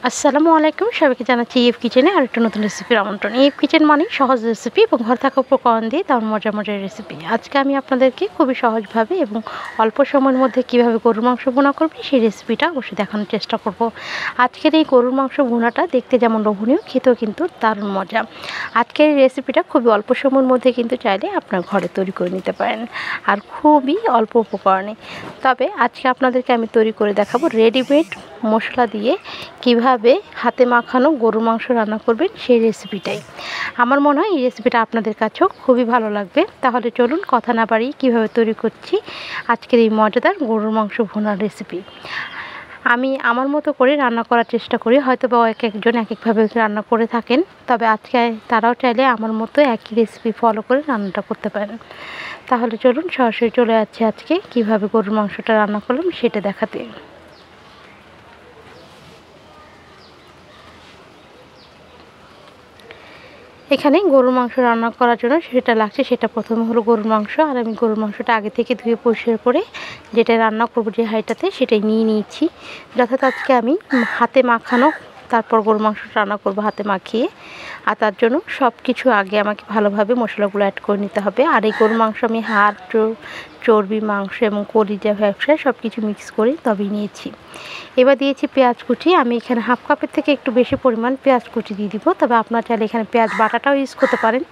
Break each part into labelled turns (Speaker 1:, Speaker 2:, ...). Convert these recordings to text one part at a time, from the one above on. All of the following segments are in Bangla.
Speaker 1: আসসালামু আলাইকুম, সবাইকে জানাচ্ছি ইএফ কিচেনে আরেকটা নতুন রেসিপির আমন্ত্রণ। ইএফ কিচেন মানে সহজ রেসিপি এবং ঘরে থাকা উপকরণ দিয়ে তেমন মজার মজার রেসিপি। আজকে আমি আপনাদেরকে খুবই সহজভাবে এবং অল্প সময়ের মধ্যে কিভাবে গরুর মাংস ভুনা করবেন সেই রেসিপিটা অবশ্যই দেখানোর চেষ্টা করব। আজকের এই গরুর মাংস ভুনাটা দেখতে যেমন লোভনীয়, খেতেও কিন্তু দারুণ মজা। আজকের এই রেসিপিটা খুবই অল্প সময়ের মধ্যে কিন্তু চাইলে আপনার ঘরে তৈরি করে নিতে পারেন, আর খুবই অল্প উপকরণে। তবে আজকে আপনাদেরকে আমি তৈরি করে দেখাবো রেডিমেড মশলা দিয়ে কিভাবে হাতে মাখানো গরুর মাংস রান্না করবেন সেই রেসিপিটাই। আমার মনে হয় এই রেসিপিটা আপনাদের কাছেও খুবই ভালো লাগবে। তাহলে চলুন কথা না বাড়িয়ে কীভাবে তৈরি করছি আজকের এই মজাদার গরুর মাংস ভুনার রেসিপি। আমি আমার মতো করে রান্না করার চেষ্টা করি, হয়তো বা এক একজন এক একভাবে রান্না করে থাকেন, তবে আজকে তারাও চাইলে আমার মতো একই রেসিপি ফলো করে রান্নাটা করতে পারেন। তাহলে চলুন সরাসরি চলে যাচ্ছি আজকে কিভাবে গরুর মাংসটা রান্না করলাম সেটা দেখাতে। এখানে গরুর মাংস রান্না করার জন্য সেটা লাগছে, সেটা প্রথমে হলো গরুর মাংস। আর আমি গরুর মাংসটা আগে থেকে ধুয়ে পরিষ্কার করে যেটা রান্না করবো যে হাঁড়িটাতে সেটাই নিয়ে নিয়েছি। যথাযথ আজকে আমি হাতে মাখানো তারপর গরুর মাংসটা রান্না করবো হাতে মাখিয়ে। আর তার জন্য সব কিছু আগে আমাকে ভালোভাবে মশলাগুলো অ্যাড করে নিতে হবে। আর এই গরুর মাংস আমি হাড়, চর্বি, মাংস এবং কলিজা, ব্যবসা সব কিছু মিক্স করে তবেই নিয়েছি। এবার দিয়েছি পেঁয়াজ কুচি। আমি এখানে হাফ কাপের থেকে একটু বেশি পরিমাণ পেঁয়াজ কুচি দিয়ে দিব, তবে আপনারা চাইলে এখানে পেঁয়াজ বাটাটাও ইউজ করতে পারেন।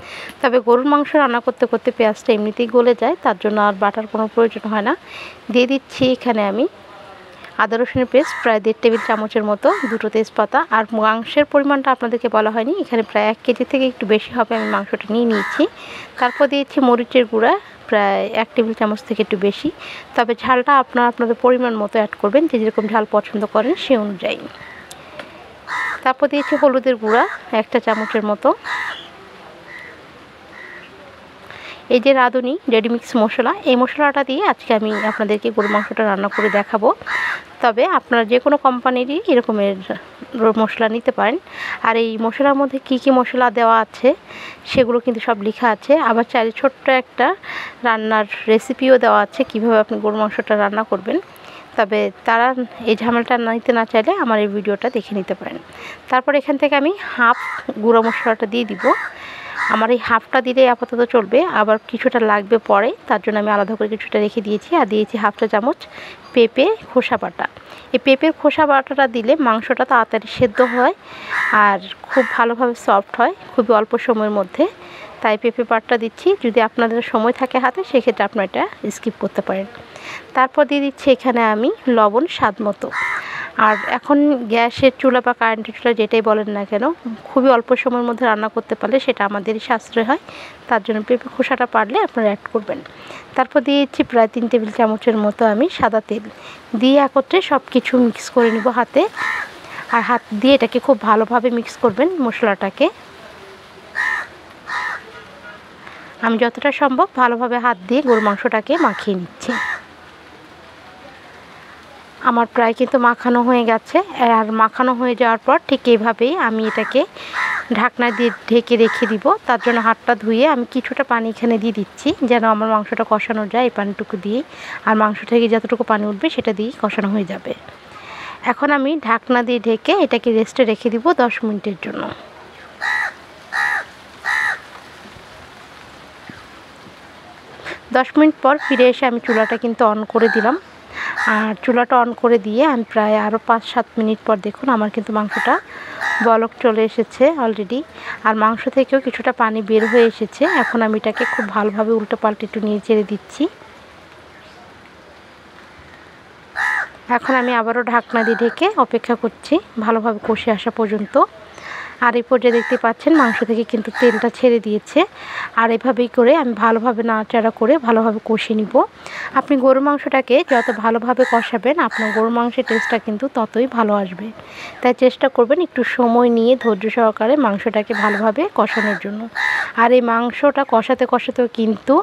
Speaker 1: তবে গরুর মাংস রান্না করতে করতে পেঁয়াজটা এমনিতেই গলে যায়, তার জন্য আর বাটার কোনো প্রয়োজন হয় না। দিয়ে দিচ্ছি এখানে আমি আদা রসুনের পেস্ট প্রায় 1.5 টেবিল চামচের মতো, 2টো তেজপাতা। আর মাংসের পরিমাণটা আপনাদেরকে বলা হয়নি, এখানে প্রায় 1 কেজি থেকে একটু বেশি হবে আমি মাংসটা নিয়ে নিয়েছি। তারপর দিয়েছি মরিচের গুঁড়া প্রায় 1 টেবিল চামচ থেকে একটু বেশি, তবে ঝালটা আপনাদের পরিমাণ মতো অ্যাড করবেন, যে যেরকম ঝাল পছন্দ করেন সে অনুযায়ী। তারপর দিয়েছি হলুদের গুঁড়া 1 চামচের মতো। এই যে রাঁধুনি রেডিমিক্স মশলা, এই মশলাটা দিয়ে আজকে আমি আপনাদেরকে গরুর মাংসটা রান্না করে দেখাবো। তবে আপনারা যে কোনো কোম্পানিরই এরকমের মশলা নিতে পারেন। আর এই মশলার মধ্যে কি কি মশলা দেওয়া আছে সেগুলো কিন্তু সব লেখা আছে। আবার চাইলে ছোট্ট একটা রান্নার রেসিপিও দেওয়া আছে কীভাবে আপনি গরুর মাংসটা রান্না করবেন। তবে তারা এই ঝামেলাটা নিতে না চাইলে আমার এই ভিডিওটা দেখে নিতে পারেন। তারপর এখান থেকে আমি হাফ গুঁড়ো মশলাটা দিয়ে দিব। আমার এই হাফটা দিলে আপাতত চলবে, আবার কিছুটা লাগবে পরে, তার জন্য আমি আলাদা করে কিছুটা রেখে দিয়েছি। আর দিয়েছি হাফ চা চামচ পেঁপে খোসা বাটা। এই পেঁপের খোসা বাটাটা দিলে মাংসটা তাড়াতাড়ি সেদ্ধ হয় আর খুব ভালোভাবে সফট হয় খুবই অল্প সময়ের মধ্যে, তাই পেঁপে বাটাটা দিচ্ছি। যদি আপনাদের সময় থাকে হাতে সেক্ষেত্রে আপনারা এটা স্কিপ করতে পারেন। তারপর দিয়ে দিচ্ছি এখানে আমি লবণ স্বাদ মতো। আর এখন গ্যাসের চুলা বা কারেন্টের চুলা যেটাই বলেন না কেন, খুবই অল্প সময়ের মধ্যে রান্না করতে পারলে সেটা আমাদেরই সাশ্রয় হয়, তার জন্য পেঁপে খোসাটা পারলে আপনারা অ্যাড করবেন। তারপর দিয়েছি প্রায় 3 টেবিল চামচের মতো আমি সাদা তেল দিয়ে একত্রে সব কিছু মিক্স করে নিব হাতে। আর হাত দিয়ে এটাকে খুব ভালোভাবে মিক্স করবেন মশলাটাকে। আমি যতটা সম্ভব ভালোভাবে হাত দিয়ে গরুর মাংসটাকে মাখিয়ে নিচ্ছি। আমার প্রায় কিন্তু মাখানো হয়ে গেছে। আর মাখানো হয়ে যাওয়ার পর ঠিক এইভাবেই আমি এটাকে ঢাকনা দিয়ে ঢেকে রেখে দিব। তার জন্য হাতটা ধুয়ে আমি কিছুটা পানি এখানে দিয়ে দিচ্ছি, যেন আমার মাংসটা কষানো যায় এই পানিটুকু দিয়েই। আর মাংস থেকে যতটুকু পানি উঠবে সেটা দিয়েই কষানো হয়ে যাবে। এখন আমি ঢাকনা দিয়ে ঢেকে এটাকে রেস্টে রেখে দিব 10 মিনিটের জন্য। 10 মিনিট পর ফিরে এসে আমি চুলাটা কিন্তু অন করে দিলাম। আর চুলাটা অন করে দিয়ে আমি প্রায় আরও 5-7 মিনিট পর দেখুন আমার কিন্তু মাংসটা বলক চলে এসেছে অলরেডি। আর মাংস থেকেও কিছুটা পানি বের হয়ে এসেছে। এখন আমি এটাকে খুব ভালোভাবে উল্টো পাল্টে একটু নিয়ে চেড়ে দিচ্ছি। এখন আমি আবারও ঢাকনা দিয়ে ঢেকে অপেক্ষা করছি ভালোভাবে কষে আসা পর্যন্ত। আর এই পর্যায়ে দেখতে পাচ্ছেন মাংস থেকে কিন্তু তেলটা ছেড়ে দিয়েছে। আর এভাবেই করে আমি ভালোভাবে নাড়াচাড়া করে ভালোভাবে কষে নিব। আপনি গরুর মাংসটাকে যত ভালোভাবে কষাবেন আপনার গরুর মাংসের টেস্টটা কিন্তু ততই ভালো আসবে। তাই চেষ্টা করবেন একটু সময় নিয়ে ধৈর্য সহকারে মাংসটাকে ভালোভাবে কষানোর জন্য। আর এই মাংসটা কষাতে কষাতেও কিন্তু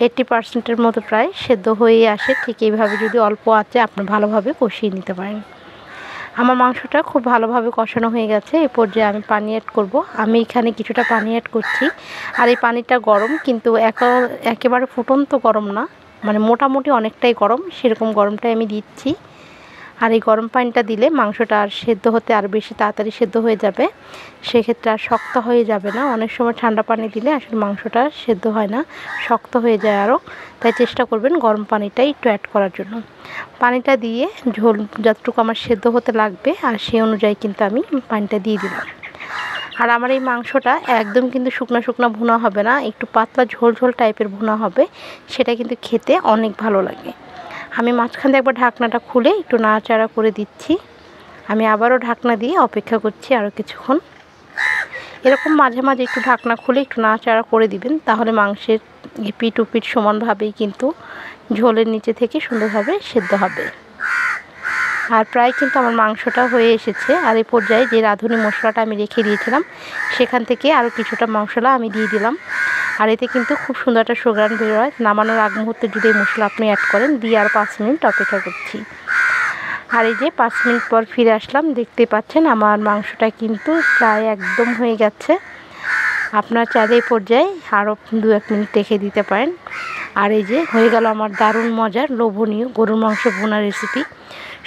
Speaker 1: 80% মতো প্রায় সেদ্ধ হয়ে আসে। ঠিক এইভাবে যদি অল্প আঁচে আপনি ভালোভাবে কষিয়ে নিতে পারেন। আমার মাংসটা খুব ভালোভাবে কষানো হয়ে গেছে। এই পর্যায়ে আমি পানি অ্যাড করব। আমি এখানে কিছুটা পানি অ্যাড করছি। আর এই পানিটা গরম, কিন্তু একেবারে ফুটন্ত গরম না, মানে মোটামুটি অনেকটাই গরম, সেরকম গরমটাই আমি দিচ্ছি। আর এই গরম পানিটা দিলে মাংসটা আর সেদ্ধ হতে আর বেশি তাড়াতাড়ি সেদ্ধ হয়ে যাবে, সেক্ষেত্রে আর শক্ত হয়ে যাবে না। অনেক সময় ঠান্ডা পানি দিলে আসলে মাংসটা সেদ্ধ হয় না, শক্ত হয়ে যায় আরও। তাই চেষ্টা করবেন গরম পানিটাই একটু অ্যাড করার জন্য। পানিটা দিয়ে ঝোল যতটুকু আমার সেদ্ধ হতে লাগবে আর সেই অনুযায়ী কিন্তু আমি পানিটা দিয়ে দিলাম। আর আমার এই মাংসটা একদম কিন্তু শুকনো শুকনো ভুনা হবে না, একটু পাতলা ঝোল ঝোল টাইপের ভুনা হবে, সেটা কিন্তু খেতে অনেক ভালো লাগে। আমি মাঝখান দিয়ে একবার ঢাকনাটা খুলে একটু নাড়াচাড়া করে দিচ্ছি। আমি আবারও ঢাকনা দিয়ে অপেক্ষা করছি আরও কিছুক্ষণ। এরকম মাঝে মাঝে একটু ঢাকনা খুলে একটু নাড়াচাড়া করে দিবেন, তাহলে মাংসের এপিঠ ওপিঠ সমানভাবেই কিন্তু ঝোলের নিচে থেকে সুন্দরভাবে সেদ্ধ হবে। আর প্রায় কিন্তু আমার মাংসটা হয়ে এসেছে। আর এই পর্যায়ে যে রাঁধুনি মশলাটা আমি রেখে দিয়েছিলাম সেখান থেকে আরও কিছুটা মশলা আমি দিয়ে দিলাম। আর এতে কিন্তু খুব সুন্দর একটা সুঘ্রাণ বের হয়। নামানোর আগ মুহূর্তে যদি এই মশলা আপনি অ্যাড করেন, দিয়ে আর 5 মিনিট অপেক্ষা করছি। আর এই যে 5 মিনিট পর ফিরে আসলাম, দেখতে পাচ্ছেন আমার মাংসটা কিন্তু প্রায় একদম হয়ে গেছে। আপনার চাইলে এই পর্যায়ে আরও 2-1 মিনিট রেখে দিতে পারেন। আর এই যে হয়ে গেল আমার দারুণ মজার লোভনীয় গরুর মাংস ভুনা রেসিপি।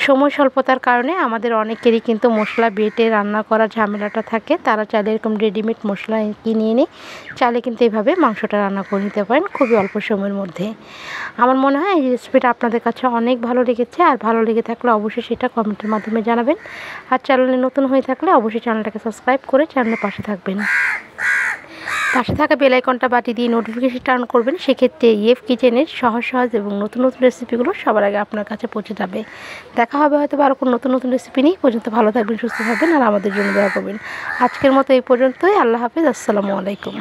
Speaker 1: সময় স্বল্পতার কারণে আমাদের অনেকেরই কিন্তু মশলা বেটে রান্না করা ঝামেলাটা থাকে, তারা চাইলে এরকম রেডিমেড মশলা কিনে এনে চাইলে কিন্তু এইভাবে মাংসটা রান্না করে নিতে পারেন খুবই অল্প সময়ের মধ্যে। আমার মনে হয় এই রেসিপিটা আপনাদের কাছে অনেক ভালো লেগেছে। আর ভালো লেগে থাকলে অবশ্যই সেটা কমেন্টের মাধ্যমে জানাবেন। আর চ্যানেলে নতুন হয়ে থাকলে অবশ্যই চ্যানেলটাকে সাবস্ক্রাইব করে চ্যানেলের পাশে থাকবেন। পাশে থাকা বেল আইকনটা বাটি দিয়ে নোটিফিকেশনটা অন করবেন, সেক্ষেত্রে ইএফ কিচেনের সহজ সহজ এবং নতুন নতুন রেসিপিগুলো সবার আগে আপনার কাছে পৌঁছে যাবে। দেখা হবে হয়তো আরও কোনো নতুন নতুন রেসিপি নিয়ে। পর্যন্ত ভালো থাকবেন, সুস্থ থাকবেন আর আমাদের জন্য দোয়া করবেন। আজকের মতো এই পর্যন্তই। আল্লাহ হাফেজ, আসসালামু আলাইকুম।